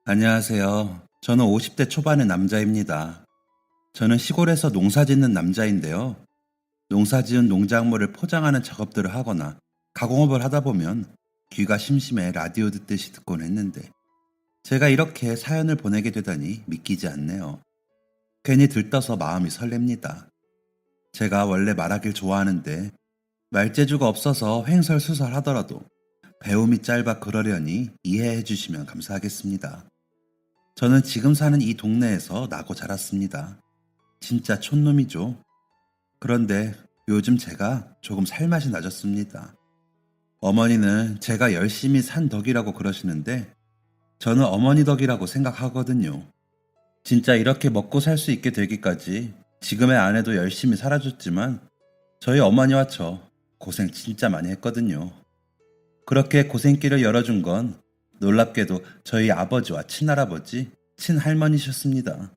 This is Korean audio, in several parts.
안녕하세요. 저는 50대 초반의 남자입니다. 저는 시골에서 농사 짓는 남자인데요. 농사 지은 농작물을 포장하는 작업들을 하거나 가공업을 하다 보면 귀가 심심해 라디오 듣듯이 듣곤 했는데 제가 이렇게 사연을 보내게 되다니 믿기지 않네요. 괜히 들떠서 마음이 설렙니다. 제가 원래 말하길 좋아하는데 말재주가 없어서 횡설수설 하더라도 배움이 짧아 그러려니 이해해 주시면 감사하겠습니다. 저는 지금 사는 이 동네에서 나고 자랐습니다. 진짜 촌놈이죠. 그런데 요즘 제가 조금 살맛이 낮았습니다. 어머니는 제가 열심히 산 덕이라고 그러시는데 저는 어머니 덕이라고 생각하거든요. 진짜 이렇게 먹고 살 수 있게 되기까지 지금의 아내도 열심히 살아줬지만 저희 어머니와 저 고생 진짜 많이 했거든요. 그렇게 고생길을 열어준 건 놀랍게도 저희 아버지와 친할아버지, 친할머니셨습니다.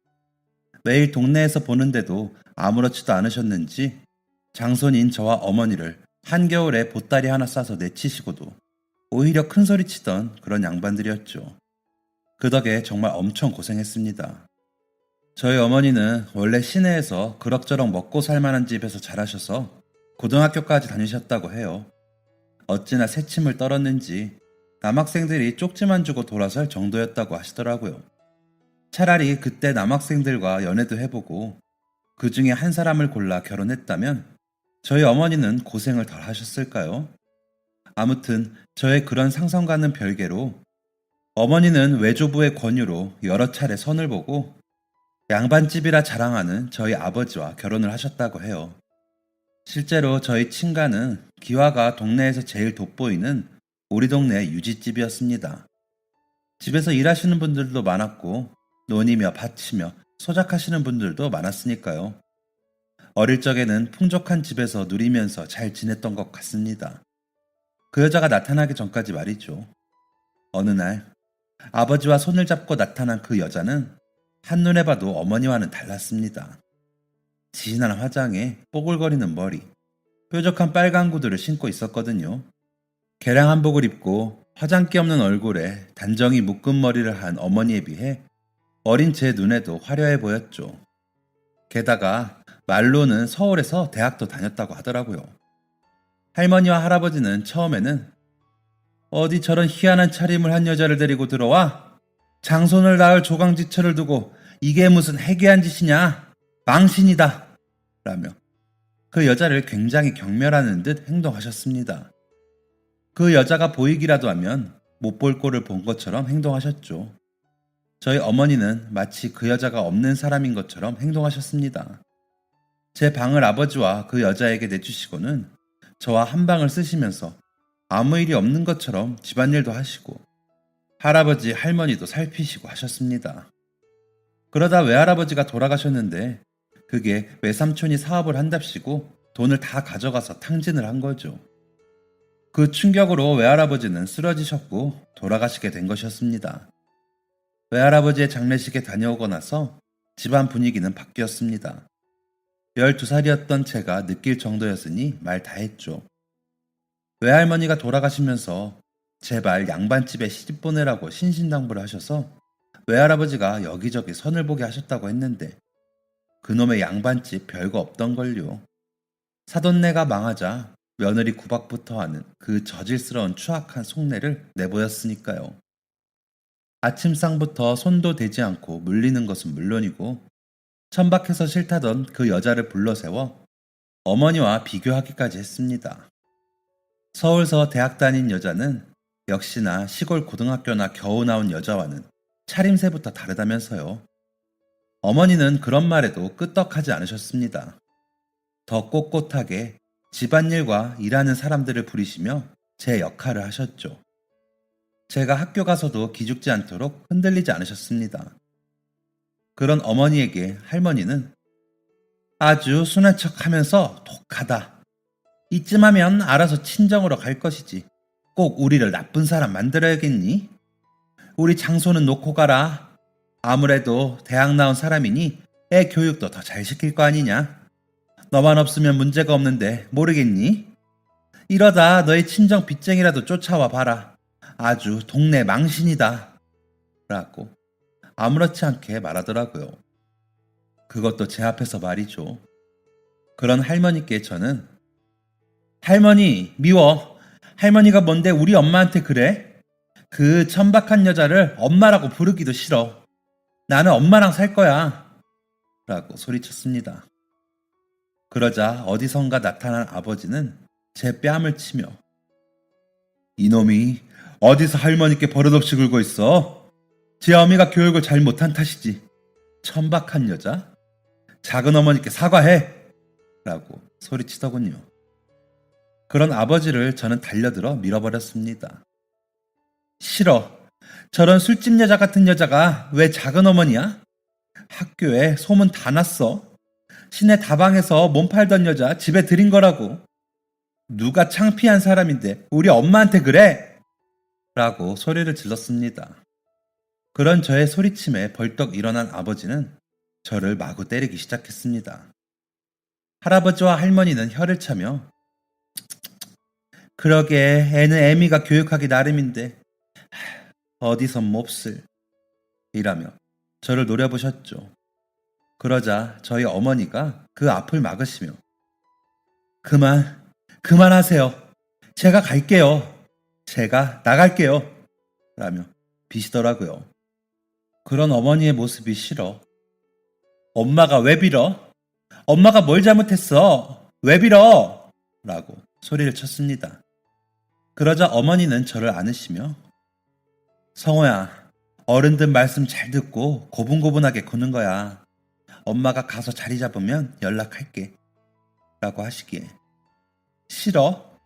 매일 동네에서 보는데도 아무렇지도 않으셨는지 장손인 저와 어머니를 한겨울에 보따리 하나 싸서 내치시고도 오히려 큰 소리 치던 그런 양반들이었죠. 그 덕에 정말 엄청 고생했습니다. 저희 어머니는 원래 시내에서 그럭저럭 먹고 살 만한 집에서 자라셔서 고등학교까지 다니셨다고 해요. 어찌나 새침을 떨었는지 남학생들이 쪽지만 주고 돌아설 정도였다고 하시더라고요. 차라리 그때 남학생들과 연애도 해보고 그 중에 한 사람을 골라 결혼했다면 저희 어머니는 고생을 덜 하셨을까요? 아무튼 저의 그런 상상과는 별개로 어머니는 외조부의 권유로 여러 차례 선을 보고 양반집이라 자랑하는 저희 아버지와 결혼을 하셨다고 해요. 실제로 저희 친가는 기와가 동네에서 제일 돋보이는 우리 동네 유지집이었습니다. 집에서 일하시는 분들도 많았고 논이며 밭이며 소작하시는 분들도 많았으니까요. 어릴 적에는 풍족한 집에서 누리면서 잘 지냈던 것 같습니다. 그 여자가 나타나기 전까지 말이죠. 어느 날 아버지와 손을 잡고 나타난 그 여자는 한눈에 봐도 어머니와는 달랐습니다. 진한 화장에 뽀글거리는 머리, 뾰족한 빨간 구두를 신고 있었거든요. 개량 한복을 입고 화장기 없는 얼굴에 단정히 묶은 머리를 한 어머니에 비해 어린 제 눈에도 화려해 보였죠. 게다가 말로는 서울에서 대학도 다녔다고 하더라고요. 할머니와 할아버지는 처음에는 어디 저런 희한한 차림을 한 여자를 데리고 들어와? 장손을 낳을 조강지처를 두고 이게 무슨 해괴한 짓이냐? 망신이다! 라며 그 여자를 굉장히 경멸하는 듯 행동하셨습니다. 그 여자가 보이기라도 하면 못 볼 꼴을 본 것처럼 행동하셨죠. 저희 어머니는 마치 그 여자가 없는 사람인 것처럼 행동하셨습니다. 제 방을 아버지와 그 여자에게 내주시고는 저와 한 방을 쓰시면서 아무 일이 없는 것처럼 집안일도 하시고 할아버지, 할머니도 살피시고 하셨습니다. 그러다 외할아버지가 돌아가셨는데 그게 외삼촌이 사업을 한답시고 돈을 다 가져가서 탕진을 한 거죠. 그 충격으로 외할아버지는 쓰러지셨고 돌아가시게 된 것이었습니다. 외할아버지의 장례식에 다녀오고 나서 집안 분위기는 바뀌었습니다. 12살이었던 제가 느낄 정도였으니 말 다 했죠. 외할머니가 돌아가시면서 제발 양반집에 시집 보내라고 신신당부를 하셔서 외할아버지가 여기저기 선을 보게 하셨다고 했는데 그놈의 양반집 별거 없던걸요. 사돈네가 망하자 며느리 구박부터 하는 그 저질스러운 추악한 속내를 내보였으니까요. 아침상부터 손도 대지 않고 물리는 것은 물론이고 천박해서 싫다던 그 여자를 불러세워 어머니와 비교하기까지 했습니다. 서울서 대학 다닌 여자는 역시나 시골 고등학교나 겨우 나온 여자와는 차림새부터 다르다면서요. 어머니는 그런 말에도 끄떡하지 않으셨습니다. 더 꼿꼿하게 집안일과 일하는 사람들을 부리시며 제 역할을 하셨죠. 제가 학교 가서도 기죽지 않도록 흔들리지 않으셨습니다. 그런 어머니에게 할머니는 아주 순한 척 하면서 독하다. 이쯤 하면 알아서 친정으로 갈 것이지. 꼭 우리를 나쁜 사람 만들어야겠니? 우리 장소는 놓고 가라. 아무래도 대학 나온 사람이니 애 교육도 더 잘 시킬 거 아니냐? 너만 없으면 문제가 없는데 모르겠니? 이러다 너의 친정 빚쟁이라도 쫓아와 봐라. 아주 동네 망신이다. 라고 아무렇지 않게 말하더라고요. 그것도 제 앞에서 말이죠. 그런 할머니께 저는 할머니 미워. 할머니가 뭔데 우리 엄마한테 그래? 그 천박한 여자를 엄마라고 부르기도 싫어. 나는 엄마랑 살 거야. 라고 소리쳤습니다. 그러자 어디선가 나타난 아버지는 제 뺨을 치며 이놈이 어디서 할머니께 버릇없이 굴고 있어? 제 어미가 교육을 잘 못한 탓이지. 천박한 여자? 작은 어머니께 사과해! 라고 소리치더군요. 그런 아버지를 저는 달려들어 밀어버렸습니다. 싫어. 저런 술집 여자 같은 여자가 왜 작은 어머니야? 학교에 소문 다 났어. 시내 다방에서 몸 팔던 여자 집에 들인 거라고. 누가 창피한 사람인데 우리 엄마한테 그래? 라고 소리를 질렀습니다. 그런 저의 소리침에 벌떡 일어난 아버지는 저를 마구 때리기 시작했습니다. 할아버지와 할머니는 혀를 차며 그러게 애는 애미가 교육하기 나름인데 어디선 몹쓸 이라며 저를 노려보셨죠. 그러자 저희 어머니가 그 앞을 막으시며 그만하세요. 제가 갈게요. 제가 나갈게요. 라며 비시더라고요. 그런 어머니의 모습이 싫어. 엄마가 왜 빌어? 엄마가 뭘 잘못했어? 왜 빌어? 라고 소리를 쳤습니다. 그러자 어머니는 저를 안으시며 성호야, 어른들 말씀 잘 듣고 고분고분하게 구는 거야. 엄마가 가서 자리 잡으면 연락할게. 라고 하시기에 싫어?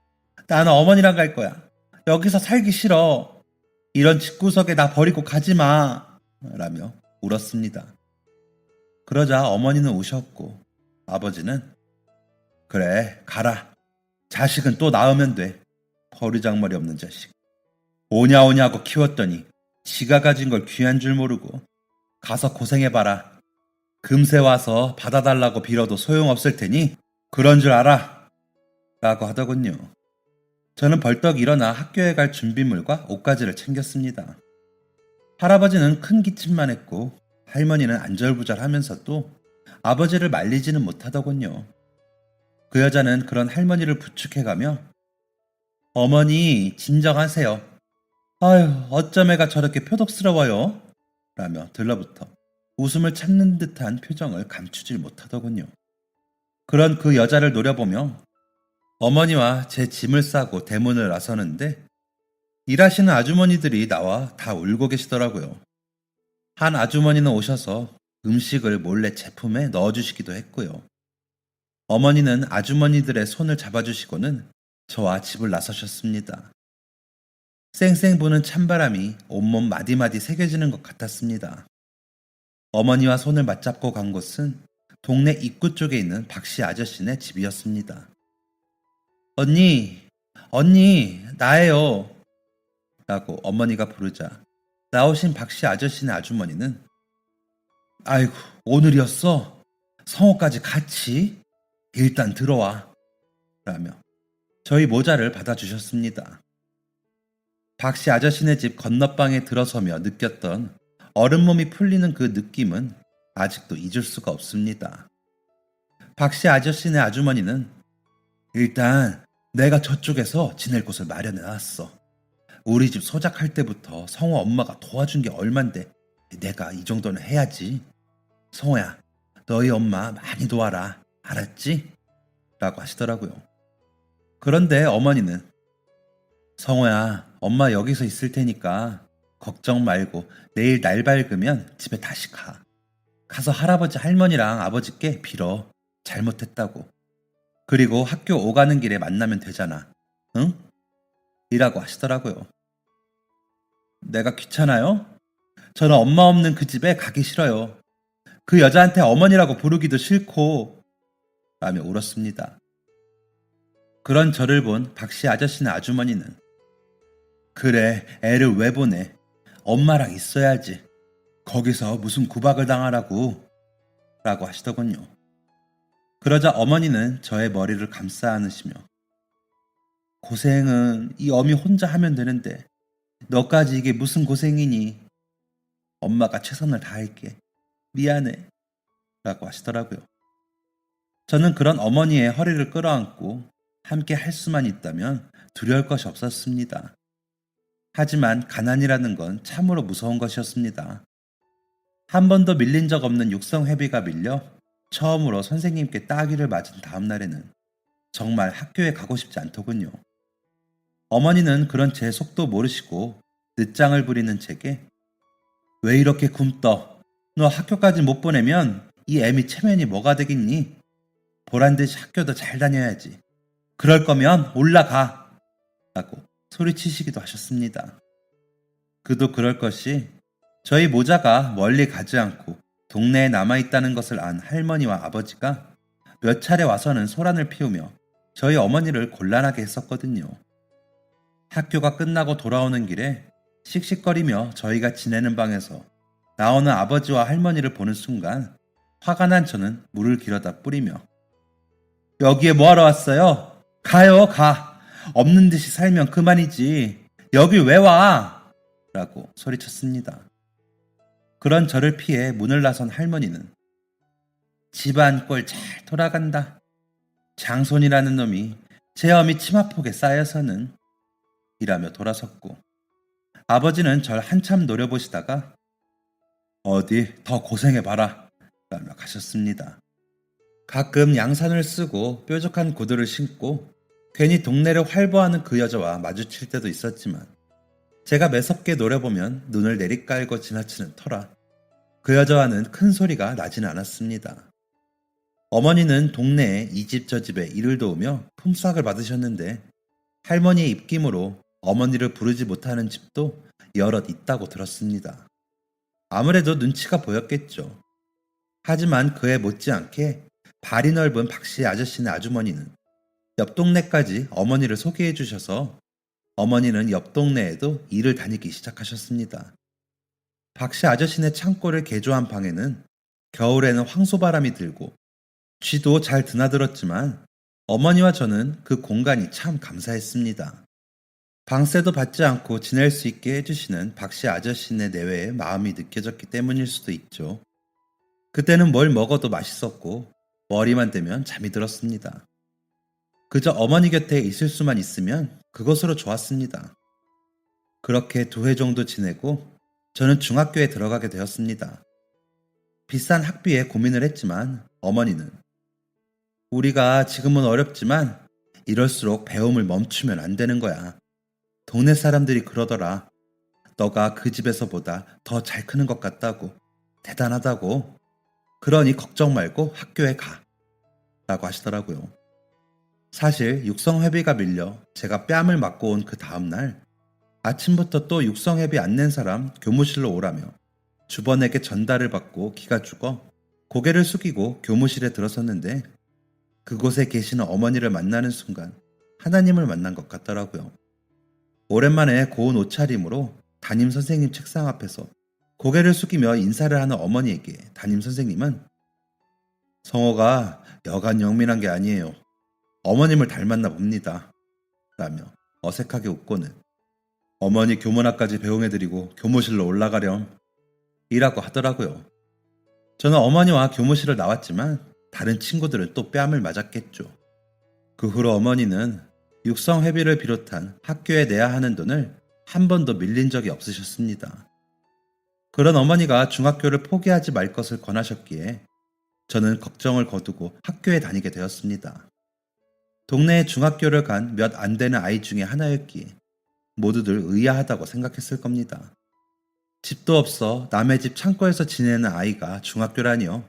나는 어머니랑 갈 거야. 여기서 살기 싫어. 이런 집구석에 나 버리고 가지 마. 라며 울었습니다. 그러자 어머니는 우셨고 아버지는 그래 가라. 자식은 또 낳으면 돼. 버르장머리 없는 자식. 오냐 하고 키웠더니 지가 가진 걸 귀한 줄 모르고 가서 고생해봐라. 금세 와서 받아달라고 빌어도 소용없을 테니 그런 줄 알아. 라고 하더군요. 저는 벌떡 일어나 학교에 갈 준비물과 옷가지를 챙겼습니다. 할아버지는 큰 기침만 했고 할머니는 안절부절하면서도 아버지를 말리지는 못하더군요. 그 여자는 그런 할머니를 부축해가며 어머니 진정하세요. 아휴 어쩜 애가 저렇게 표독스러워요? 라며 들러붙어 웃음을 참는 듯한 표정을 감추질 못하더군요. 그런 그 여자를 노려보며 어머니와 제 짐을 싸고 대문을 나서는데 일하시는 아주머니들이 나와 다 울고 계시더라고요. 한 아주머니는 오셔서 음식을 몰래 제품에 넣어주시기도 했고요. 어머니는 아주머니들의 손을 잡아주시고는 저와 집을 나서셨습니다. 쌩쌩 부는 찬바람이 온몸 마디마디 새겨지는 것 같았습니다. 어머니와 손을 맞잡고 간 곳은 동네 입구 쪽에 있는 박씨 아저씨네 집이었습니다. 언니, 나예요. 라고 어머니가 부르자 나오신 박씨 아저씨네 아주머니는 아이고, 오늘이었어? 성호까지 같이? 일단 들어와. 라며 저희 모자를 받아주셨습니다. 박씨 아저씨네 집 건너방에 들어서며 느꼈던 얼음 몸이 풀리는 그 느낌은 아직도 잊을 수가 없습니다. 박씨 아저씨네 아주머니는 일단 내가 저쪽에서 지낼 곳을 마련해 놨어. 우리 집 소작할 때부터 성호 엄마가 도와준 게 얼만데 내가 이 정도는 해야지. 성호야, 너희 엄마 많이 도와라. 알았지? 라고 하시더라고요. 그런데 어머니는 성호야, 엄마 여기서 있을 테니까 걱정 말고 내일 날 밝으면 집에 다시 가. 가서 할아버지 할머니랑 아버지께 빌어. 잘못했다고. 그리고 학교 오가는 길에 만나면 되잖아. 응? 이라고 하시더라고요. 내가 귀찮아요? 저는 엄마 없는 그 집에 가기 싫어요. 그 여자한테 어머니라고 부르기도 싫고 라며 울었습니다. 그런 저를 본 박씨 아저씨네 아주머니는 그래 애를 왜 보내? 엄마랑 있어야지. 거기서 무슨 구박을 당하라고 라고 하시더군요. 그러자 어머니는 저의 머리를 감싸 안으시며 고생은 이 어미 혼자 하면 되는데 너까지 이게 무슨 고생이니? 엄마가 최선을 다할게. 미안해. 라고 하시더라고요. 저는 그런 어머니의 허리를 끌어안고 함께 할 수만 있다면 두려울 것이 없었습니다. 하지만 가난이라는 건 참으로 무서운 것이었습니다. 한 번도 밀린 적 없는 육성회비가 밀려 처음으로 선생님께 따귀를 맞은 다음 날에는 정말 학교에 가고 싶지 않더군요. 어머니는 그런 제 속도 모르시고 늦장을 부리는 제게 왜 이렇게 굼떠? 너 학교까지 못 보내면 이 애미 체면이 뭐가 되겠니? 보란듯이 학교도 잘 다녀야지. 그럴 거면 올라가! 라고 소리치시기도 하셨습니다. 그도 그럴 것이 저희 모자가 멀리 가지 않고 동네에 남아있다는 것을 안 할머니와 아버지가 몇 차례 와서는 소란을 피우며 저희 어머니를 곤란하게 했었거든요. 학교가 끝나고 돌아오는 길에 씩씩거리며 저희가 지내는 방에서 나오는 아버지와 할머니를 보는 순간 화가 난 저는 물을 길어다 뿌리며 여기에 뭐하러 왔어요? 가요, 가. 없는 듯이 살면 그만이지. 여길 왜 와? 라고 소리쳤습니다. 그런 저를 피해 문을 나선 할머니는 집안 꼴 잘 돌아간다. 장손이라는 놈이 제 어미 치마폭에 쌓여서는 이라며 돌아섰고 아버지는 절 한참 노려보시다가 어디 더 고생해봐라 라며 가셨습니다. 가끔 양산을 쓰고 뾰족한 구두를 신고 괜히 동네를 활보하는 그 여자와 마주칠 때도 있었지만 제가 매섭게 노려보면 눈을 내리깔고 지나치는 터라 그 여자와는 큰 소리가 나지는 않았습니다. 어머니는 동네에 이 집 저 집에 일을 도우며 품삯을 받으셨는데 할머니의 입김으로 어머니를 부르지 못하는 집도 여럿 있다고 들었습니다. 아무래도 눈치가 보였겠죠. 하지만 그에 못지않게 발이 넓은 박씨 아저씨네 아주머니는 옆 동네까지 어머니를 소개해 주셔서 어머니는 옆 동네에도 일을 다니기 시작하셨습니다. 박씨 아저씨네 창고를 개조한 방에는 겨울에는 황소바람이 들고 쥐도 잘 드나들었지만 어머니와 저는 그 공간이 참 감사했습니다. 방세도 받지 않고 지낼 수 있게 해주시는 박씨 아저씨네 내외의 마음이 느껴졌기 때문일 수도 있죠. 그때는 뭘 먹어도 맛있었고 머리만 대면 잠이 들었습니다. 그저 어머니 곁에 있을 수만 있으면 그것으로 좋았습니다. 그렇게 2해 정도 지내고 저는 중학교에 들어가게 되었습니다. 비싼 학비에 고민을 했지만 어머니는 우리가 지금은 어렵지만 이럴수록 배움을 멈추면 안 되는 거야. 동네 사람들이 그러더라. 너가 그 집에서보다 더 잘 크는 것 같다고. 대단하다고. 그러니 걱정 말고 학교에 가. 라고 하시더라고요. 사실 육성회비가 밀려 제가 뺨을 맞고 온 그 다음날 아침부터 또 육성회비 안 낸 사람 교무실로 오라며 주번에게 전달을 받고 기가 죽어 고개를 숙이고 교무실에 들어섰는데 그곳에 계시는 어머니를 만나는 순간 하나님을 만난 것 같더라고요. 오랜만에 고운 옷차림으로 담임 선생님 책상 앞에서 고개를 숙이며 인사를 하는 어머니에게 담임 선생님은 성호가 여간 영민한 게 아니에요. 어머님을 닮았나 봅니다. 라며 어색하게 웃고는 어머니 교문학까지 배웅해드리고 교무실로 올라가렴. 이라고 하더라고요. 저는 어머니와 교무실을 나왔지만 다른 친구들은 또 뺨을 맞았겠죠. 그 후로 어머니는 육성회비를 비롯한 학교에 내야 하는 돈을 한 번도 밀린 적이 없으셨습니다. 그런 어머니가 중학교를 포기하지 말 것을 권하셨기에 저는 걱정을 거두고 학교에 다니게 되었습니다. 동네에 중학교를 간 몇 안 되는 아이 중에 하나였기에 모두들 의아하다고 생각했을 겁니다. 집도 없어 남의 집 창고에서 지내는 아이가 중학교라니요.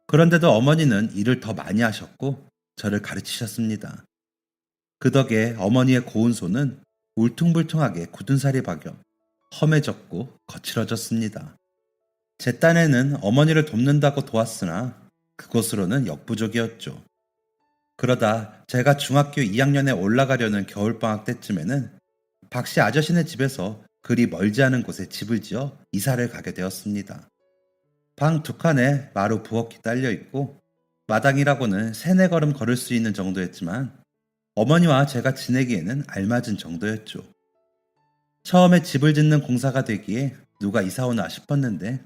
그런데도 어머니는 일을 더 많이 하셨고 저를 가르치셨습니다. 그 덕에 어머니의 고운 손은 울퉁불퉁하게 굳은 살이 박여 험해졌고 거칠어졌습니다. 제 딴에는 어머니를 돕는다고 도왔으나 그것으로는 역부족이었죠. 그러다 제가 중학교 2학년에 올라가려는 겨울방학 때쯤에는 박씨 아저씨네 집에서 그리 멀지 않은 곳에 집을 지어 이사를 가게 되었습니다. 방 2칸에 마루 부엌이 딸려있고 마당이라고는 3-4걸음 걸을 수 있는 정도였지만 어머니와 제가 지내기에는 알맞은 정도였죠. 처음에 집을 짓는 공사가 되기에 누가 이사 오나 싶었는데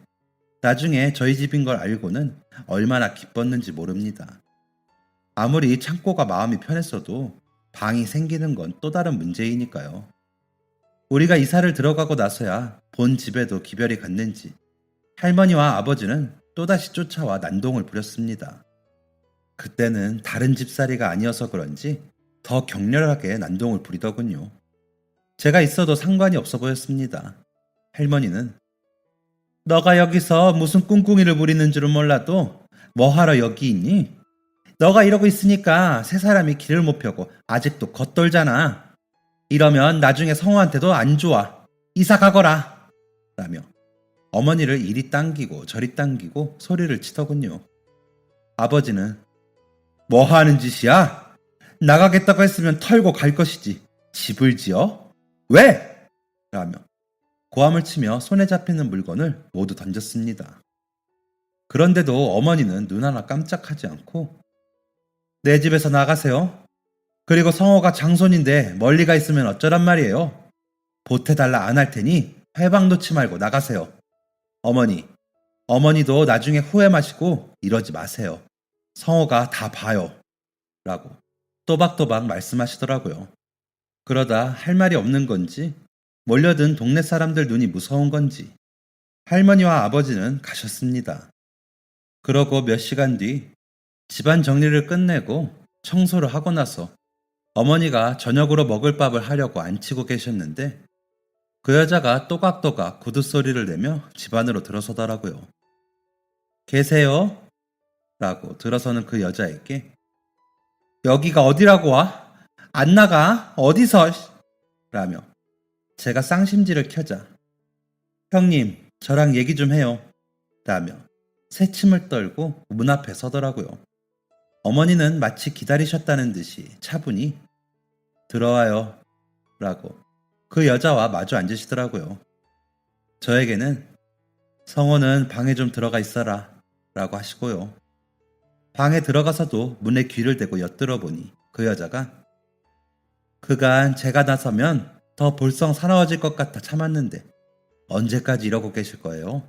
나중에 저희 집인 걸 알고는 얼마나 기뻤는지 모릅니다. 아무리 창고가 마음이 편했어도 방이 생기는 건 또 다른 문제이니까요. 우리가 이사를 들어가고 나서야 본 집에도 기별이 갔는지 할머니와 아버지는 또다시 쫓아와 난동을 부렸습니다. 그때는 다른 집살이가 아니어서 그런지 더 격렬하게 난동을 부리더군요. 제가 있어도 상관이 없어 보였습니다. 할머니는 너가 여기서 무슨 꿍꿍이를 부리는 줄은 몰라도 뭐하러 여기 있니? 너가 이러고 있으니까 세 사람이 길을 못 펴고 아직도 겉돌잖아. 이러면 나중에 성우한테도 안 좋아. 이사 가거라. 라며 어머니를 이리 당기고 저리 당기고 소리를 치더군요. 아버지는 뭐 하는 짓이야? 나가겠다고 했으면 털고 갈 것이지. 집을 지어? 왜? 라며 고함을 치며 손에 잡히는 물건을 모두 던졌습니다. 그런데도 어머니는 눈 하나 깜짝하지 않고 내 집에서 나가세요. 그리고 성호가 장손인데 멀리 가 있으면 어쩌란 말이에요. 보태달라 안 할 테니 회방 놓지 말고 나가세요. 어머니도 나중에 후회 마시고 이러지 마세요. 성호가 다 봐요. 라고 또박또박 말씀하시더라고요. 그러다 할 말이 없는 건지 몰려든 동네 사람들 눈이 무서운 건지 할머니와 아버지는 가셨습니다. 그러고 몇 시간 뒤 집안 정리를 끝내고 청소를 하고 나서 어머니가 저녁으로 먹을 밥을 하려고 앉히고 계셨는데 그 여자가 또각또각 구두소리를 내며 집 안으로 들어서더라고요. 계세요? 라고 들어서는 그 여자에게 여기가 어디라고 와? 안 나가? 어디서? 라며 제가 쌍심지를 켜자 형님 저랑 얘기 좀 해요. 라며 새침을 떨고 문 앞에 서더라고요. 어머니는 마치 기다리셨다는 듯이 차분히 들어와요. 라고 그 여자와 마주 앉으시더라고요. 저에게는 성호는 방에 좀 들어가 있어라. 라고 하시고요. 방에 들어가서도 문에 귀를 대고 엿들어 보니 그 여자가 그간 제가 나서면 더 볼성 사나워질 것 같아 참았는데 언제까지 이러고 계실 거예요?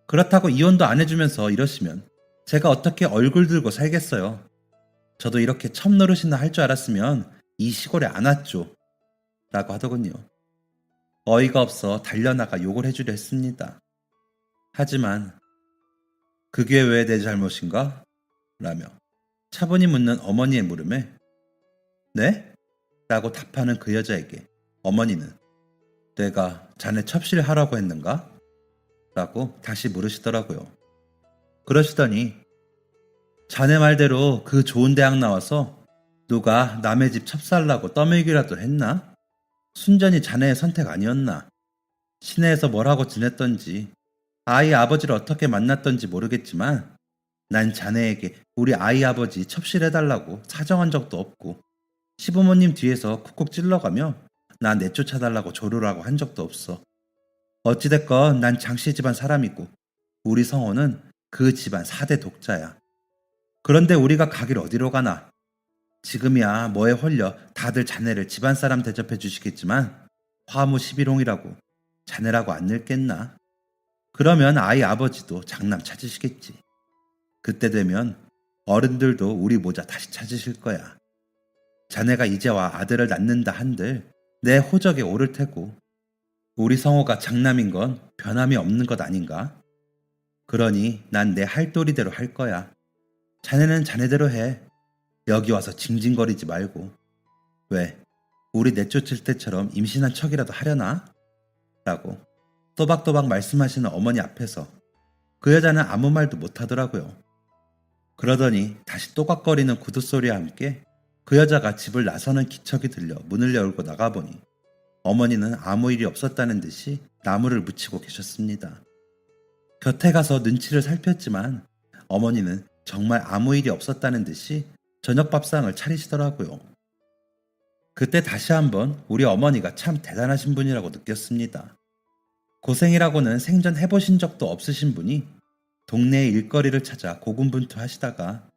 그렇다고 이혼도 안 해주면서 이러시면 제가 어떻게 얼굴 들고 살겠어요. 저도 이렇게 첩노릇이나 할 줄 알았으면 이 시골에 안 왔죠. 라고 하더군요. 어이가 없어 달려나가 욕을 해주려 했습니다. 하지만 그게 왜 내 잘못인가? 라며 차분히 묻는 어머니의 물음에 네? 라고 답하는 그 여자에게 어머니는 내가 자네 첩실하라고 했는가? 라고 다시 물으시더라고요. 그러시더니 자네 말대로 그 좋은 대학 나와서 누가 남의 집 첩살라고 떠밀기라도 했나? 순전히 자네의 선택 아니었나? 시내에서 뭘 하고 지냈던지 아이 아버지를 어떻게 만났던지 모르겠지만 난 자네에게 우리 아이 아버지 첩실해달라고 사정한 적도 없고 시부모님 뒤에서 쿡쿡 찔러가며 나 내쫓아달라고 조르라고 한 적도 없어. 어찌됐건 난 장씨 집안 사람이고 우리 성호는 그 집안 4대 독자야. 그런데 우리가 가길 어디로 가나? 지금이야 뭐에 홀려 다들 자네를 집안 사람 대접해 주시겠지만 화무 11홍이라고 자네라고 안 늙겠나? 그러면 아이 아버지도 장남 찾으시겠지. 그때 되면 어른들도 우리 모자 다시 찾으실 거야. 자네가 이제와 아들을 낳는다 한들 내 호적에 오를 테고 우리 성호가 장남인 건 변함이 없는 것 아닌가? 그러니 난 내 할도리대로 할 거야. 자네는 자네대로 해. 여기 와서 징징거리지 말고. 왜? 우리 내쫓을 때처럼 임신한 척이라도 하려나? 라고 또박또박 말씀하시는 어머니 앞에서 그 여자는 아무 말도 못하더라고요. 그러더니 다시 또각거리는 구두소리와 함께 그 여자가 집을 나서는 기척이 들려 문을 열고 나가보니 어머니는 아무 일이 없었다는 듯이 나무를 묻히고 계셨습니다. 곁에 가서 눈치를 살폈지만 어머니는 정말 아무 일이 없었다는 듯이 저녁 밥상을 차리시더라고요. 그때 다시 한번 우리 어머니가 참 대단하신 분이라고 느꼈습니다. 고생이라고는 생전 해보신 적도 없으신 분이 동네의 일거리를 찾아 고군분투하시다가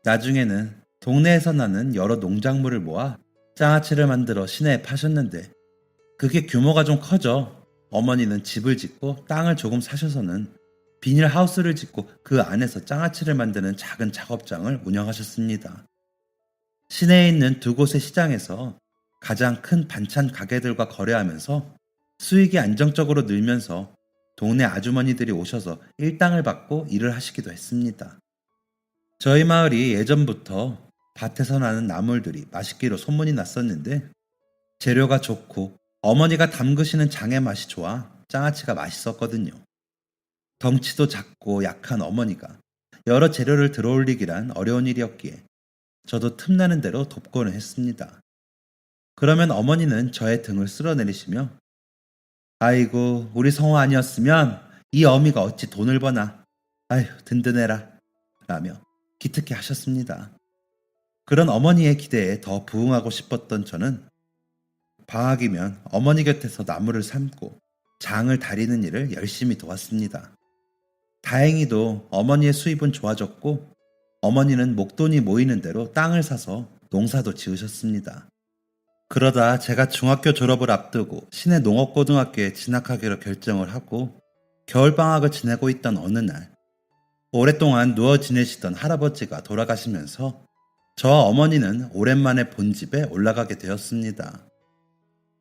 나중에는 동네에서 나는 여러 농작물을 모아 장아찌를 만들어 시내에 파셨는데 그게 규모가 좀 커져 어머니는 집을 짓고 땅을 조금 사셔서는 비닐하우스를 짓고 그 안에서 장아찌를 만드는 작은 작업장을 운영하셨습니다. 시내에 있는 두 곳의 시장에서 가장 큰 반찬 가게들과 거래하면서 수익이 안정적으로 늘면서 동네 아주머니들이 오셔서 일당을 받고 일을 하시기도 했습니다. 저희 마을이 예전부터 밭에서 나는 나물들이 맛있기로 소문이 났었는데 재료가 좋고 어머니가 담그시는 장의 맛이 좋아 장아찌가 맛있었거든요. 덩치도 작고 약한 어머니가 여러 재료를 들어올리기란 어려운 일이었기에 저도 틈나는 대로 돕고는 했습니다. 그러면 어머니는 저의 등을 쓸어내리시며 아이고 우리 성호 아니었으면 이 어미가 어찌 돈을 버나 아휴 든든해라 라며 기특해 하셨습니다. 그런 어머니의 기대에 더 부응하고 싶었던 저는 방학이면 어머니 곁에서 나무를 삶고 장을 다리는 일을 열심히 도왔습니다. 다행히도 어머니의 수입은 좋아졌고 어머니는 목돈이 모이는 대로 땅을 사서 농사도 지으셨습니다. 그러다 제가 중학교 졸업을 앞두고 시내 농업고등학교에 진학하기로 결정을 하고 겨울방학을 지내고 있던 어느 날 오랫동안 누워 지내시던 할아버지가 돌아가시면서 저와 어머니는 오랜만에 본집에 올라가게 되었습니다.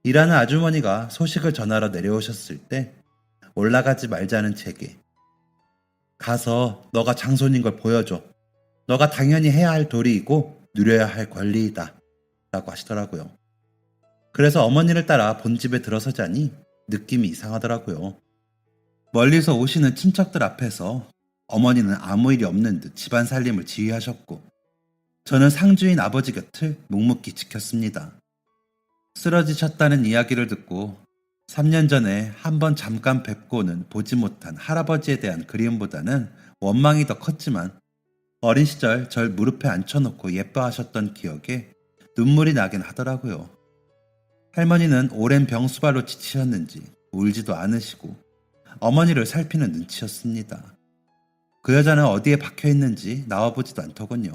일하는 아주머니가 소식을 전하러 내려오셨을 때 올라가지 말자는 제게 가서 너가 장손인 걸 보여줘. 너가 당연히 해야 할 도리이고 누려야 할 권리이다 라고 하시더라고요. 그래서 어머니를 따라 본집에 들어서자니 느낌이 이상하더라고요. 멀리서 오시는 친척들 앞에서 어머니는 아무 일이 없는 듯 집안 살림을 지휘하셨고 저는 상주인 아버지 곁을 묵묵히 지켰습니다. 쓰러지셨다는 이야기를 듣고 3년 전에 한번 잠깐 뵙고는 보지 못한 할아버지에 대한 그리움보다는 원망이 더 컸지만 어린 시절 절 무릎에 앉혀놓고 예뻐하셨던 기억에 눈물이 나긴 하더라고요. 할머니는 오랜 병수발로 지치셨는지 울지도 않으시고 어머니를 살피는 눈치였습니다. 그 여자는 어디에 박혀있는지 나와보지도 않더군요.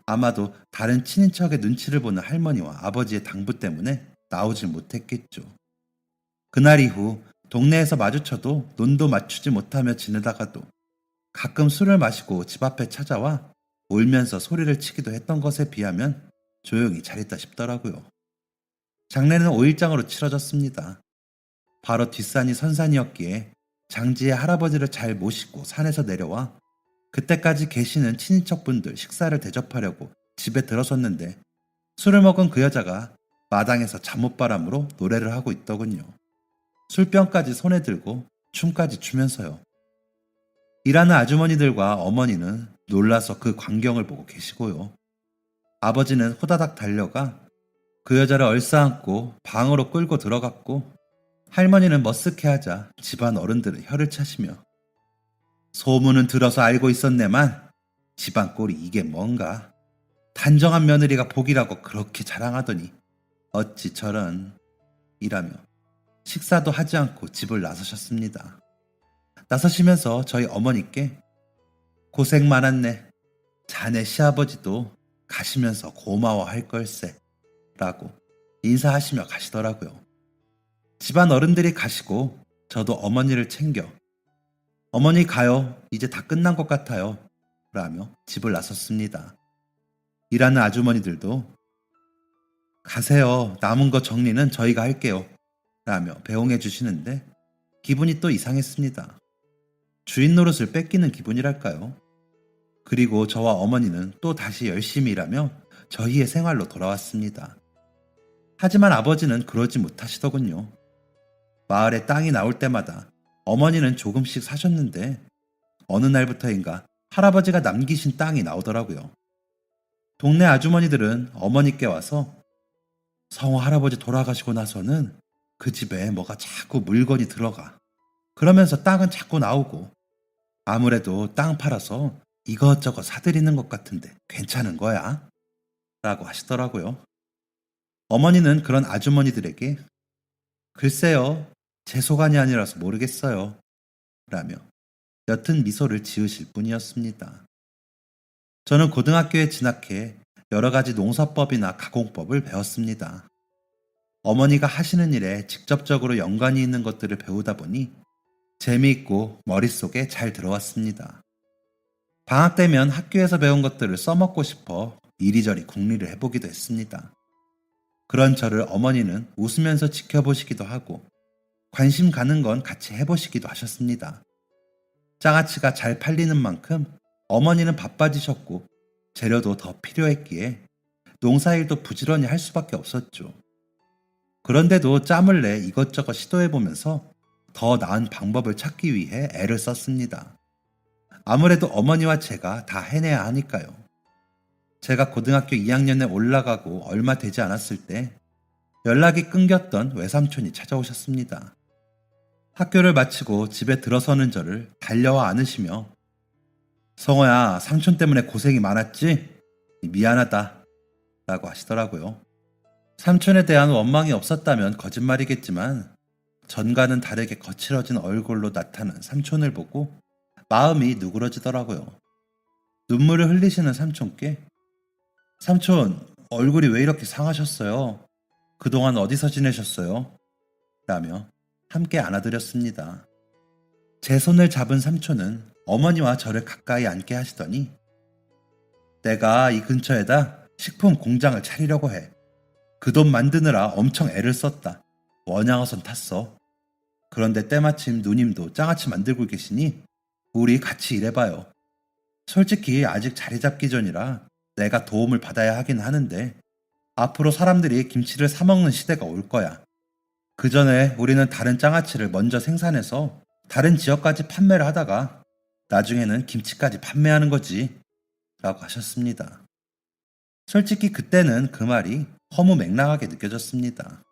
아마도 다른 친인척의 눈치를 보는 할머니와 아버지의 당부 때문에 나오질 못했겠죠. 그날 이후 동네에서 마주쳐도 눈도 맞추지 못하며 지내다가도 가끔 술을 마시고 집 앞에 찾아와 울면서 소리를 치기도 했던 것에 비하면 조용히 잘했다 싶더라고요. 장례는 5일장으로 치러졌습니다. 바로 뒷산이 선산이었기에 장지의 할아버지를 잘 모시고 산에서 내려와 그때까지 계시는 친인척분들 식사를 대접하려고 집에 들어섰는데 술을 먹은 그 여자가 마당에서 잠옷바람으로 노래를 하고 있더군요. 술병까지 손에 들고 춤까지 추면서요. 일하는 아주머니들과 어머니는 놀라서 그 광경을 보고 계시고요. 아버지는 호다닥 달려가 그 여자를 얼싸안고 방으로 끌고 들어갔고 할머니는 머쓱해하자 집안 어른들은 혀를 차시며 소문은 들어서 알고 있었네만 집안 꼴이 이게 뭔가 단정한 며느리가 복이라고 그렇게 자랑하더니 어찌 저런 이라며 식사도 하지 않고 집을 나서셨습니다. 나서시면서 저희 어머니께 고생 많았네. 자네 시아버지도 가시면서 고마워할 걸세 라고 인사하시며 가시더라고요. 집안 어른들이 가시고 저도 어머니를 챙겨 어머니 가요. 이제 다 끝난 것 같아요. 라며 집을 나섰습니다. 일하는 아주머니들도 가세요. 남은 거 정리는 저희가 할게요. 라며 배웅해 주시는데 기분이 또 이상했습니다. 주인 노릇을 뺏기는 기분이랄까요? 그리고 저와 어머니는 또 다시 열심히 일하며 저희의 생활로 돌아왔습니다. 하지만 아버지는 그러지 못하시더군요. 마을에 땅이 나올 때마다 어머니는 조금씩 사셨는데 어느 날부터인가 할아버지가 남기신 땅이 나오더라고요. 동네 아주머니들은 어머니께 와서 성호 할아버지 돌아가시고 나서는 그 집에 뭐가 자꾸 물건이 들어가. 그러면서 땅은 자꾸 나오고 아무래도 땅 팔아서 이것저것 사들이는 것 같은데 괜찮은 거야? 라고 하시더라고요. 어머니는 그런 아주머니들에게 글쎄요, 제 소관이 아니라서 모르겠어요. 라며 옅은 미소를 지으실 뿐이었습니다. 저는 고등학교에 진학해 여러 가지 농사법이나 가공법을 배웠습니다. 어머니가 하시는 일에 직접적으로 연관이 있는 것들을 배우다 보니 재미있고 머릿속에 잘 들어왔습니다. 방학 되면 학교에서 배운 것들을 써먹고 싶어 이리저리 궁리를 해보기도 했습니다. 그런 저를 어머니는 웃으면서 지켜보시기도 하고 관심 가는 건 같이 해보시기도 하셨습니다. 장아찌가 잘 팔리는 만큼 어머니는 바빠지셨고 재료도 더 필요했기에 농사일도 부지런히 할 수밖에 없었죠. 그런데도 짬을 내 이것저것 시도해보면서 더 나은 방법을 찾기 위해 애를 썼습니다. 아무래도 어머니와 제가 다 해내야 하니까요. 제가 고등학교 2학년에 올라가고 얼마 되지 않았을 때 연락이 끊겼던 외삼촌이 찾아오셨습니다. 학교를 마치고 집에 들어서는 저를 달려와 안으시며 성호야, 삼촌 때문에 고생이 많았지? 미안하다 라고 하시더라고요. 삼촌에 대한 원망이 없었다면 거짓말이겠지만 전과는 다르게 거칠어진 얼굴로 나타난 삼촌을 보고 마음이 누그러지더라고요. 눈물을 흘리시는 삼촌께 삼촌, 얼굴이 왜 이렇게 상하셨어요? 그동안 어디서 지내셨어요? 라며 함께 안아드렸습니다. 제 손을 잡은 삼촌은 어머니와 저를 가까이 앉게 하시더니 내가 이 근처에다 식품 공장을 차리려고 해. 그 돈 만드느라 엄청 애를 썼다. 원양어선 탔어. 그런데 때마침 누님도 장아찌 만들고 계시니 우리 같이 일해봐요. 솔직히 아직 자리 잡기 전이라 내가 도움을 받아야 하긴 하는데 앞으로 사람들이 김치를 사 먹는 시대가 올 거야. 그 전에 우리는 다른 장아찌를 먼저 생산해서 다른 지역까지 판매를 하다가 나중에는 김치까지 판매하는 거지. 라고 하셨습니다. 솔직히 그때는 그 말이 허무맹랑하게 느껴졌습니다.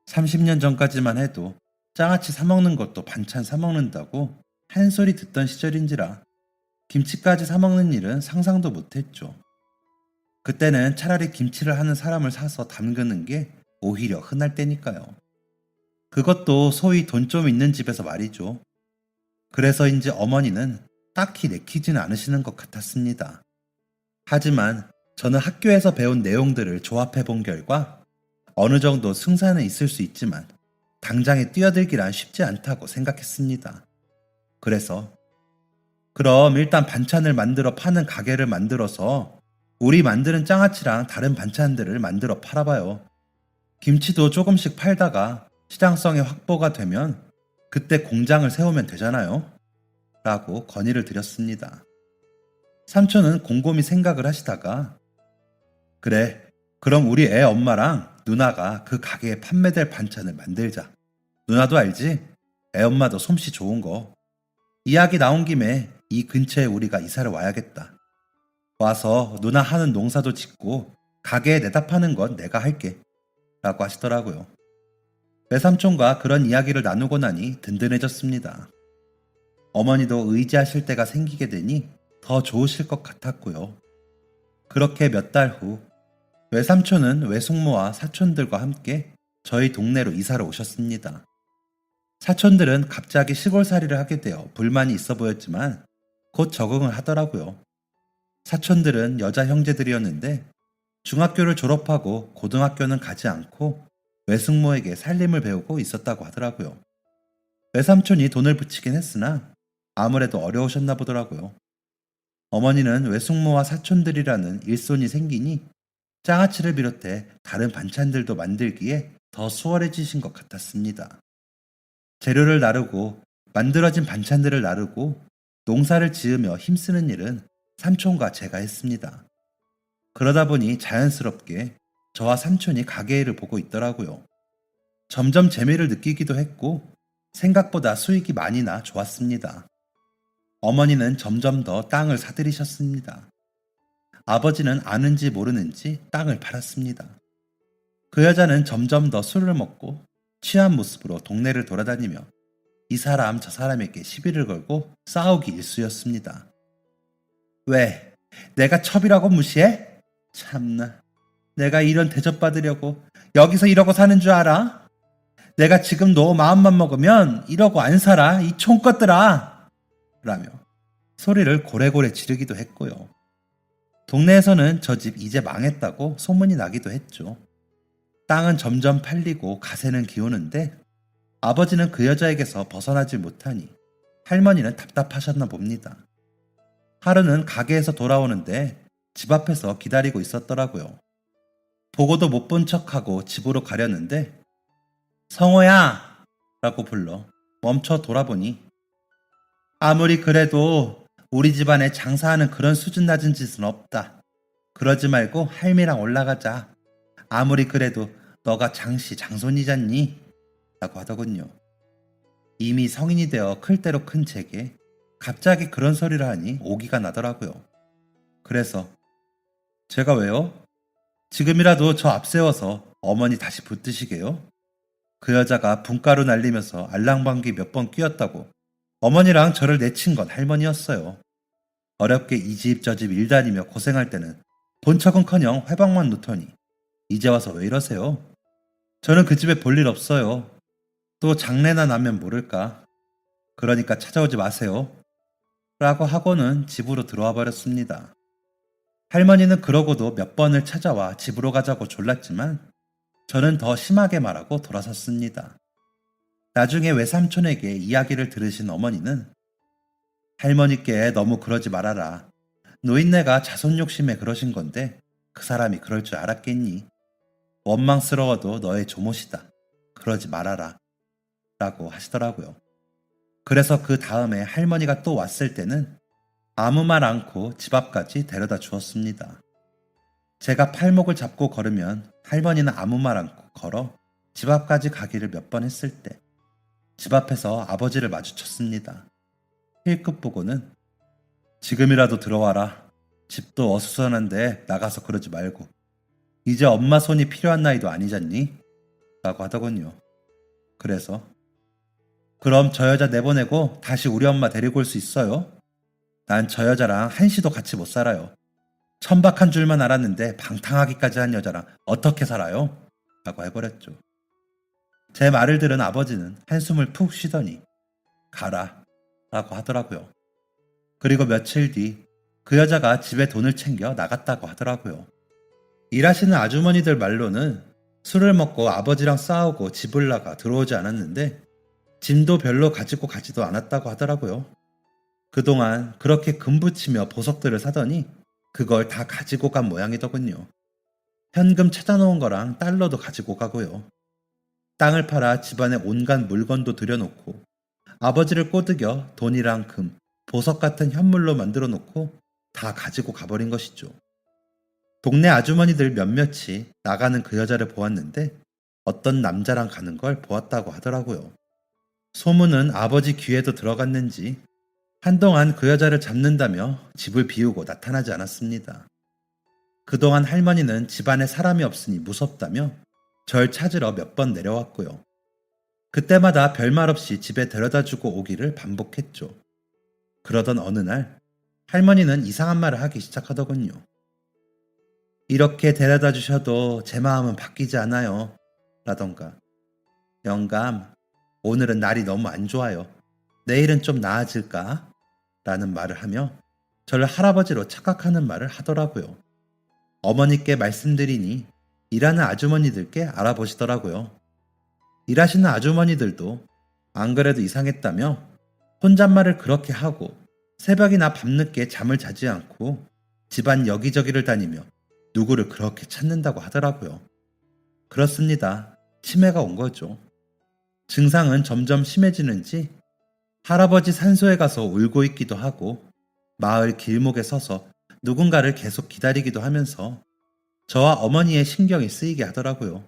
30년 전까지만 해도 장아찌 사먹는 것도 반찬 사먹는다고 한 소리 듣던 시절인지라 김치까지 사먹는 일은 상상도 못했죠. 그때는 차라리 김치를 하는 사람을 사서 담그는 게 오히려 흔할 때니까요. 그것도 소위 돈 좀 있는 집에서 말이죠. 그래서인지 어머니는 딱히 내키지는 않으시는 것 같았습니다. 하지만 저는 학교에서 배운 내용들을 조합해 본 결과 어느 정도 승산은 있을 수 있지만 당장에 뛰어들기란 쉽지 않다고 생각했습니다. 그래서 그럼 일단 반찬을 만들어 파는 가게를 만들어서 우리 만드는 장아찌랑 다른 반찬들을 만들어 팔아봐요. 김치도 조금씩 팔다가 시장성이 확보가 되면 그때 공장을 세우면 되잖아요. 라고 건의를 드렸습니다. 삼촌은 곰곰이 생각을 하시다가 그래, 그럼 우리 애 엄마랑 누나가 그 가게에 판매될 반찬을 만들자. 누나도 알지? 애 엄마도 솜씨 좋은 거. 이야기 나온 김에 이 근처에 우리가 이사를 와야겠다. 와서 누나 하는 농사도 짓고 가게에 내다 파는 건 내가 할게. 라고 하시더라고요. 외삼촌과 그런 이야기를 나누고 나니 든든해졌습니다. 어머니도 의지하실 때가 생기게 되니 더 좋으실 것 같았고요. 그렇게 몇 달 후 외삼촌은 외숙모와 사촌들과 함께 저희 동네로 이사를 오셨습니다. 사촌들은 갑자기 시골살이를 하게 되어 불만이 있어 보였지만 곧 적응을 하더라고요. 사촌들은 여자 형제들이었는데 중학교를 졸업하고 고등학교는 가지 않고 외숙모에게 살림을 배우고 있었다고 하더라고요. 외삼촌이 돈을 붙이긴 했으나 아무래도 어려우셨나 보더라고요. 어머니는 외숙모와 사촌들이라는 일손이 생기니 장아찌를 비롯해 다른 반찬들도 만들기에 더 수월해지신 것 같았습니다. 재료를 나르고 만들어진 반찬들을 나르고 농사를 지으며 힘쓰는 일은 삼촌과 제가 했습니다. 그러다 보니 자연스럽게 저와 삼촌이 가게 일을 보고 있더라고요. 점점 재미를 느끼기도 했고 생각보다 수익이 많이 나 좋았습니다. 어머니는 점점 더 땅을 사들이셨습니다. 아버지는 아는지 모르는지 땅을 팔았습니다. 그 여자는 점점 더 술을 먹고 취한 모습으로 동네를 돌아다니며 이 사람 저 사람에게 시비를 걸고 싸우기 일쑤였습니다. 왜? 내가 첩이라고 무시해? 참나, 내가 이런 대접받으려고 여기서 이러고 사는 줄 알아? 내가 지금도 마음만 먹으면 이러고 안 살아, 이 촌것들아! 라며 소리를 고래고래 지르기도 했고요. 동네에서는 저 집 이제 망했다고 소문이 나기도 했죠. 땅은 점점 팔리고 가세는 기우는데 아버지는 그 여자에게서 벗어나지 못하니 할머니는 답답하셨나 봅니다. 하루는 가게에서 돌아오는데 집 앞에서 기다리고 있었더라고요. 보고도 못 본 척하고 집으로 가려는데 성호야! 라고 불러 멈춰 돌아보니 아무리 그래도 우리 집안에 장사하는 그런 수준 낮은 짓은 없다. 그러지 말고 할미랑 올라가자. 아무리 그래도 너가 장손이잖니? 라고 하더군요. 이미 성인이 되어 클 대로 큰 제게 갑자기 그런 소리를 하니 오기가 나더라고요. 그래서 제가 왜요? 지금이라도 저 앞세워서 어머니 다시 붙드시게요? 그 여자가 분가루 날리면서 알랑방귀 몇 번 뀌었다고 어머니랑 저를 내친 건 할머니였어요. 어렵게 이 집 저 집 일 다니며 고생할 때는 본 척은커녕 회방만 놓더니 이제 와서 왜 이러세요? 저는 그 집에 볼 일 없어요. 또 장례나 나면 모를까. 그러니까 찾아오지 마세요. 라고 하고는 집으로 들어와 버렸습니다. 할머니는 그러고도 몇 번을 찾아와 집으로 가자고 졸랐지만 저는 더 심하게 말하고 돌아섰습니다. 나중에 외삼촌에게 이야기를 들으신 어머니는 할머니께 너무 그러지 말아라. 노인네가 자손 욕심에 그러신 건데 그 사람이 그럴 줄 알았겠니? 원망스러워도 너의 조못이다. 그러지 말아라. 라고 하시더라고요. 그래서 그 다음에 할머니가 또 왔을 때는 아무 말 않고 집 앞까지 데려다 주었습니다. 제가 팔목을 잡고 걸으면 할머니는 아무 말 않고 걸어 집 앞까지 가기를 몇 번 했을 때 집 앞에서 아버지를 마주쳤습니다. 힐끗 보고는 지금이라도 들어와라. 집도 어수선한데 나가서 그러지 말고. 이제 엄마 손이 필요한 나이도 아니잖니? 라고 하더군요. 그래서 그럼 저 여자 내보내고 다시 우리 엄마 데리고 올 수 있어요? 난 저 여자랑 한시도 같이 못 살아요. 천박한 줄만 알았는데 방탕하기까지 한 여자랑 어떻게 살아요? 라고 해버렸죠. 제 말을 들은 아버지는 한숨을 푹 쉬더니 가라 라고 하더라고요. 그리고 며칠 뒤 그 여자가 집에 돈을 챙겨 나갔다고 하더라고요. 일하시는 아주머니들 말로는 술을 먹고 아버지랑 싸우고 집을 나가 들어오지 않았는데 짐도 별로 가지고 가지도 않았다고 하더라고요. 그동안 그렇게 금붙이며 보석들을 사더니 그걸 다 가지고 간 모양이더군요. 현금 찾아놓은 거랑 달러도 가지고 가고요. 땅을 팔아 집안에 온갖 물건도 들여놓고 아버지를 꼬드겨 돈이랑 금, 보석 같은 현물로 만들어 놓고 다 가지고 가버린 것이죠. 동네 아주머니들 몇몇이 나가는 그 여자를 보았는데 어떤 남자랑 가는 걸 보았다고 하더라고요. 소문은 아버지 귀에도 들어갔는지 한동안 그 여자를 잡는다며 집을 비우고 나타나지 않았습니다. 그동안 할머니는 집안에 사람이 없으니 무섭다며 절 찾으러 몇 번 내려왔고요. 그때마다 별말 없이 집에 데려다주고 오기를 반복했죠. 그러던 어느 날 할머니는 이상한 말을 하기 시작하더군요. 이렇게 데려다 주셔도 제 마음은 바뀌지 않아요. 라던가 영감, 오늘은 날이 너무 안 좋아요. 내일은 좀 나아질까? 라는 말을 하며 저를 할아버지로 착각하는 말을 하더라고요. 어머니께 말씀드리니 일하는 아주머니들께 알아보시더라고요. 일하시는 아주머니들도 안 그래도 이상했다며 혼잣말을 그렇게 하고 새벽이나 밤늦게 잠을 자지 않고 집안 여기저기를 다니며 누구를 그렇게 찾는다고 하더라고요. 그렇습니다. 치매가 온 거죠. 증상은 점점 심해지는지 할아버지 산소에 가서 울고 있기도 하고 마을 길목에 서서 누군가를 계속 기다리기도 하면서 저와 어머니의 신경이 쓰이게 하더라고요.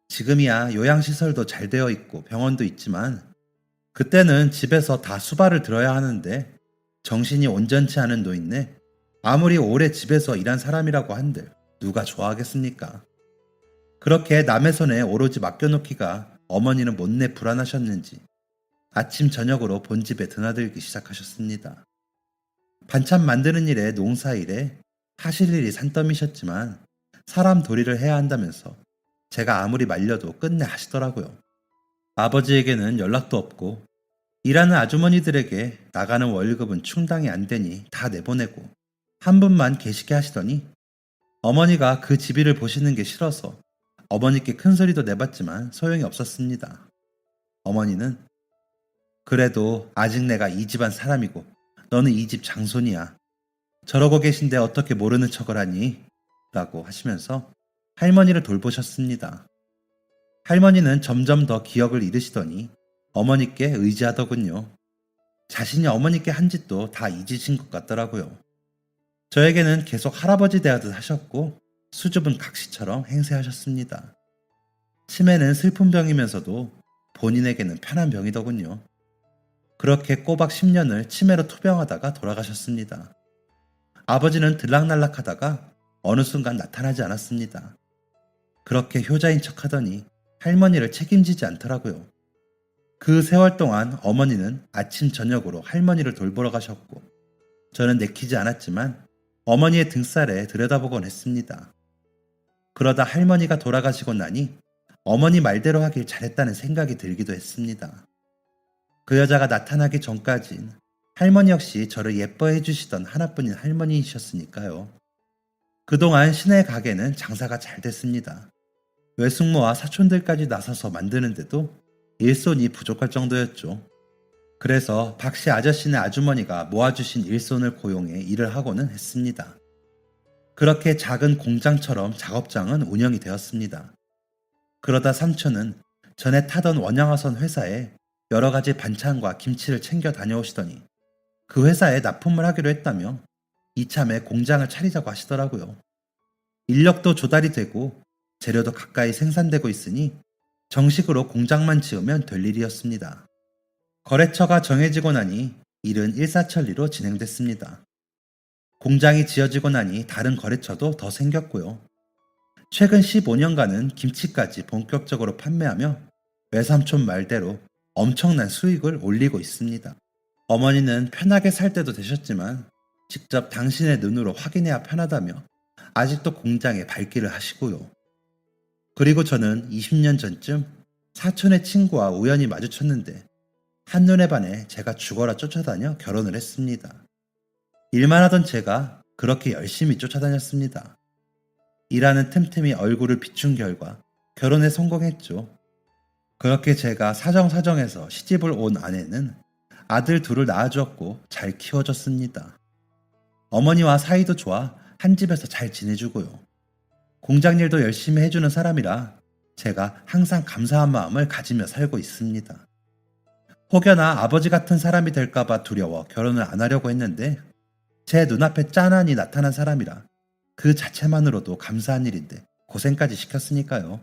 지금이야 요양시설도 잘 되어 있고 병원도 있지만 그때는 집에서 다 수발을 들어야 하는데 정신이 온전치 않은 노인네 아무리 오래 집에서 일한 사람이라고 한들 누가 좋아하겠습니까? 그렇게 남의 손에 오로지 맡겨놓기가 어머니는 못내 불안하셨는지 아침 저녁으로 본집에 드나들기 시작하셨습니다. 반찬 만드는 일에 농사일에 하실 일이 산더미셨지만 사람 도리를 해야 한다면서 제가 아무리 말려도 끝내 하시더라고요. 아버지에게는 연락도 없고 일하는 아주머니들에게 나가는 월급은 충당이 안 되니 다 내보내고 한 분만 계시게 하시더니 어머니가 그 집일을 보시는 게 싫어서 어머니께 큰 소리도 내봤지만 소용이 없었습니다. 어머니는 그래도 아직 내가 이 집안 사람이고 너는 이 집 장손이야. 저러고 계신데 어떻게 모르는 척을 하니? 라고 하시면서 할머니를 돌보셨습니다. 할머니는 점점 더 기억을 잃으시더니 어머니께 의지하더군요. 자신이 어머니께 한 짓도 다 잊으신 것 같더라고요. 저에게는 계속 할아버지 대하듯 하셨고 수줍은 각시처럼 행세하셨습니다. 치매는 슬픈 병이면서도 본인에게는 편한 병이더군요. 그렇게 꼬박 10년을 치매로 투병하다가 돌아가셨습니다. 아버지는 들락날락하다가 어느 순간 나타나지 않았습니다. 그렇게 효자인 척하더니 할머니를 책임지지 않더라고요. 그 세월 동안 어머니는 아침 저녁으로 할머니를 돌보러 가셨고 저는 내키지 않았지만 어머니의 등살에 들여다보곤 했습니다. 그러다 할머니가 돌아가시고 나니 어머니 말대로 하길 잘했다는 생각이 들기도 했습니다. 그 여자가 나타나기 전까진 할머니 역시 저를 예뻐해 주시던 하나뿐인 할머니이셨으니까요. 그동안 시내 가게는 장사가 잘 됐습니다. 외숙모와 사촌들까지 나서서 만드는데도 일손이 부족할 정도였죠. 그래서 박씨 아저씨네 아주머니가 모아주신 일손을 고용해 일을 하고는 했습니다. 그렇게 작은 공장처럼 작업장은 운영이 되었습니다. 그러다 삼촌은 전에 타던 원양어선 회사에 여러 가지 반찬과 김치를 챙겨 다녀오시더니 그 회사에 납품을 하기로 했다며 이참에 공장을 차리자고 하시더라고요. 인력도 조달이 되고 재료도 가까이 생산되고 있으니 정식으로 공장만 지으면 될 일이었습니다. 거래처가 정해지고 나니 일은 일사천리로 진행됐습니다. 공장이 지어지고 나니 다른 거래처도 더 생겼고요. 최근 15년간은 김치까지 본격적으로 판매하며 외삼촌 말대로 엄청난 수익을 올리고 있습니다. 어머니는 편하게 살 때도 되셨지만 직접 당신의 눈으로 확인해야 편하다며 아직도 공장에 발길을 하시고요. 그리고 저는 20년 전쯤 사촌의 친구와 우연히 마주쳤는데 한눈에 반해 제가 죽어라 쫓아다녀 결혼을 했습니다. 일만 하던 제가 그렇게 열심히 쫓아다녔습니다. 일하는 틈틈이 얼굴을 비춘 결과 결혼에 성공했죠. 그렇게 제가 사정사정해서 시집을 온 아내는 아들 둘을 낳아주었고 잘 키워줬습니다. 어머니와 사이도 좋아 한 집에서 잘 지내주고요. 공장 일도 열심히 해주는 사람이라 제가 항상 감사한 마음을 가지며 살고 있습니다. 혹여나 아버지 같은 사람이 될까봐 두려워 결혼을 안 하려고 했는데 제 눈앞에 짠하니 나타난 사람이라 그 자체만으로도 감사한 일인데 고생까지 시켰으니까요.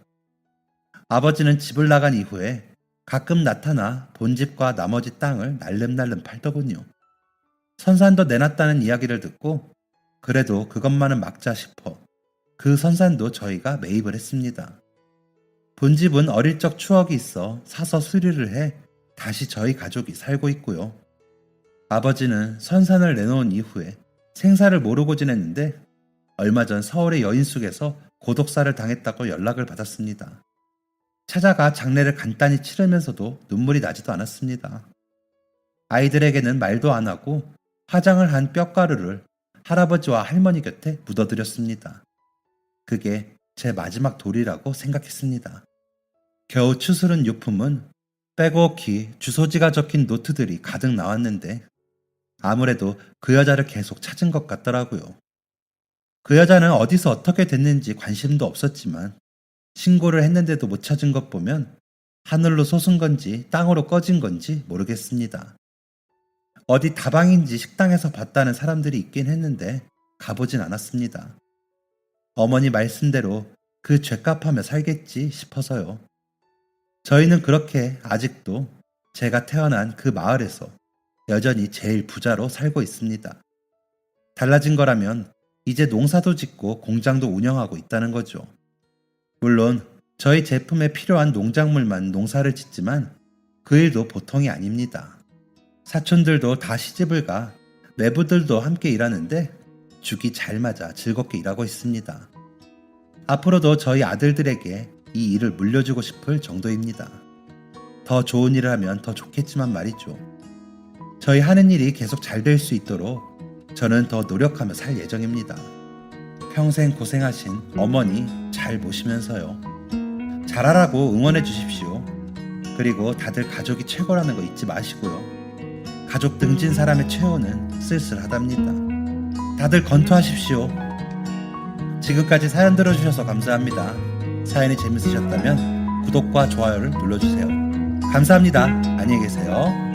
아버지는 집을 나간 이후에 가끔 나타나 본집과 나머지 땅을 날름날름 팔더군요. 선산도 내놨다는 이야기를 듣고 그래도 그것만은 막자 싶어 그 선산도 저희가 매입을 했습니다. 본집은 어릴 적 추억이 있어 사서 수리를 해 다시 저희 가족이 살고 있고요. 아버지는 선산을 내놓은 이후에 생사를 모르고 지냈는데 얼마 전 서울의 여인숙에서 고독사를 당했다고 연락을 받았습니다. 찾아가 장례를 간단히 치르면서도 눈물이 나지도 않았습니다. 아이들에게는 말도 안 하고 화장을 한 뼈가루를 할아버지와 할머니 곁에 묻어드렸습니다. 그게 제 마지막 도리라고 생각했습니다. 겨우 추스른 유품은 빼곡히 주소지가 적힌 노트들이 가득 나왔는데 아무래도 그 여자를 계속 찾은 것 같더라고요. 그 여자는 어디서 어떻게 됐는지 관심도 없었지만 신고를 했는데도 못 찾은 것 보면 하늘로 솟은 건지 땅으로 꺼진 건지 모르겠습니다. 어디 다방인지 식당에서 봤다는 사람들이 있긴 했는데 가보진 않았습니다. 어머니 말씀대로 그 죗값하며 살겠지 싶어서요. 저희는 그렇게 아직도 제가 태어난 그 마을에서 여전히 제일 부자로 살고 있습니다. 달라진 거라면 이제 농사도 짓고 공장도 운영하고 있다는 거죠. 물론 저희 제품에 필요한 농작물만 농사를 짓지만 그 일도 보통이 아닙니다. 사촌들도 다 시집을 가 매부들도 함께 일하는데 죽이 잘 맞아 즐겁게 일하고 있습니다. 앞으로도 저희 아들들에게 이 일을 물려주고 싶을 정도입니다. 더 좋은 일을 하면 더 좋겠지만 말이죠. 저희 하는 일이 계속 잘 될 수 있도록 저는 더 노력하며 살 예정입니다. 평생 고생하신 어머니 잘 모시면서요. 잘하라고 응원해 주십시오. 그리고 다들 가족이 최고라는 거 잊지 마시고요. 가족 등진 사람의 최후는 쓸쓸하답니다. 다들 건투하십시오. 지금까지 사연 들어주셔서 감사합니다. 사연이 재밌으셨다면 구독과 좋아요를 눌러주세요. 감사합니다. 안녕히 계세요.